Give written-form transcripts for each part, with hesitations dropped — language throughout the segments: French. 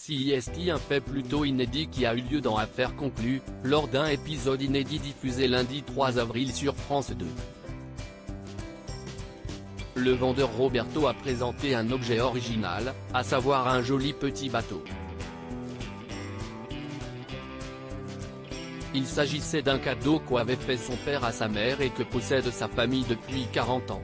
CIST, un fait plutôt inédit qui a eu lieu dans Affaires conclues, lors d'un épisode inédit diffusé lundi 3 avril sur France 2. Le vendeur Roberto a présenté un objet original, à savoir un joli petit bateau. Il s'agissait d'un cadeau qu'avait fait son père à sa mère et que possède sa famille depuis 40 ans.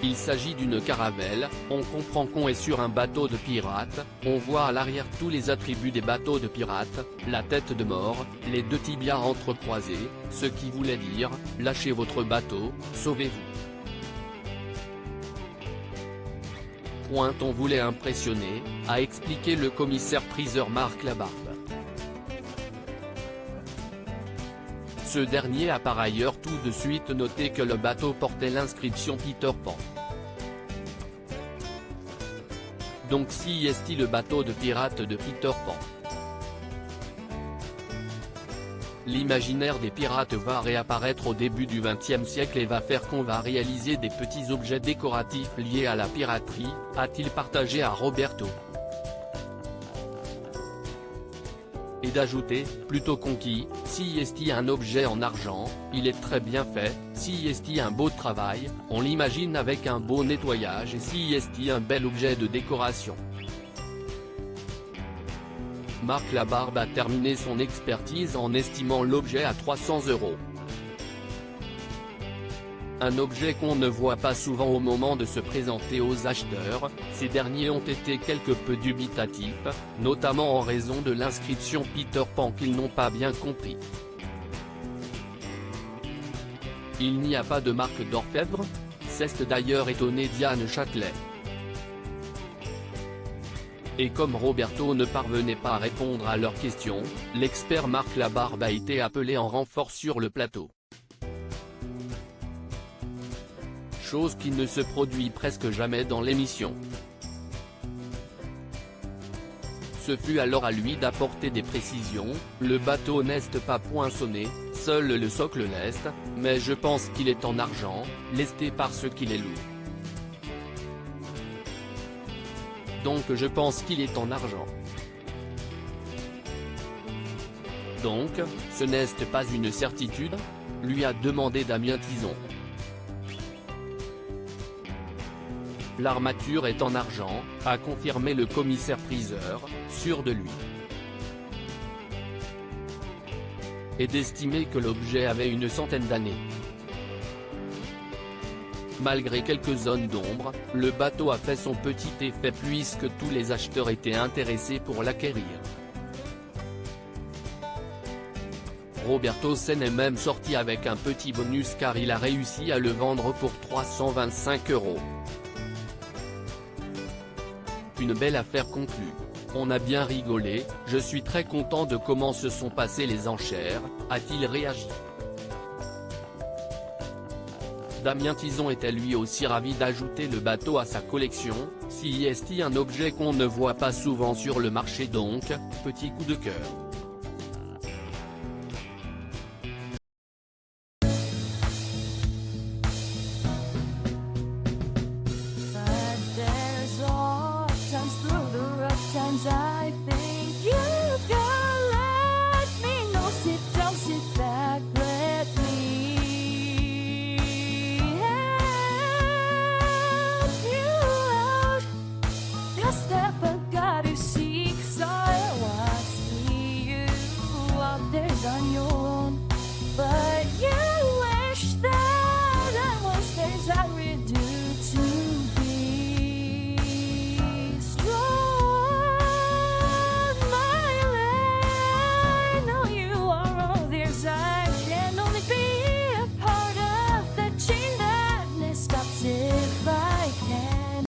Il s'agit d'une caravelle, on comprend qu'on est sur un bateau de pirate, on voit à l'arrière tous les attributs des bateaux de pirates, la tête de mort, les deux tibias entrecroisés, ce qui voulait dire, lâchez votre bateau, sauvez-vous. On voulait impressionner, a expliqué le commissaire-priseur Marc Labarbe. Ce dernier a par ailleurs tout de suite noté que le bateau portait l'inscription Peter Pan. Donc CIST, le bateau de pirate de Peter Pan. L'imaginaire des pirates va réapparaître au début du XXe siècle et va faire qu'on va réaliser des petits objets décoratifs liés à la piraterie, a-t-il partagé à Roberto. Et d'ajouter, plutôt conquis, CIST, un objet en argent, il est très bien fait, CIST, un beau travail, on l'imagine avec un beau nettoyage et CIST, un bel objet de décoration. Marc Labarbe a terminé son expertise en estimant l'objet à 300 €. Un objet qu'on ne voit pas souvent au moment de se présenter aux acheteurs, ces derniers ont été quelque peu dubitatifs, notamment en raison de l'inscription Peter Pan qu'ils n'ont pas bien compris. Il n'y a pas de marque d'orfèvre ? S'est d'ailleurs étonné Diane Châtelet. Et comme Roberto ne parvenait pas à répondre à leurs questions, l'expert Marc Labarbe a été appelé en renfort sur le plateau. Chose qui ne se produit presque jamais dans l'émission. Ce fut alors à lui d'apporter des précisions, le bateau n'est pas poinçonné, seul le socle l'est, mais je pense qu'il est en argent, lesté parce qu'il est lourd. Donc je pense qu'il est en argent. Donc, ce n'est pas une certitude ? Lui a demandé Damien Tison. L'armature est en argent, a confirmé le commissaire-priseur, sûr de lui. Et d'estimer que l'objet avait une centaine d'années. Malgré quelques zones d'ombre, le bateau a fait son petit effet puisque tous les acheteurs étaient intéressés pour l'acquérir. Roberto s'en est même sorti avec un petit bonus car il a réussi à le vendre pour 325 €. Une belle affaire conclue. On a bien rigolé, je suis très content de comment se sont passées les enchères, a-t-il réagi. Damien Tison était lui aussi ravi d'ajouter le bateau à sa collection, CIST, un objet qu'on ne voit pas souvent sur le marché donc, petit coup de cœur. I think you can let me know. Sit down, sit back, let me help you out. Just step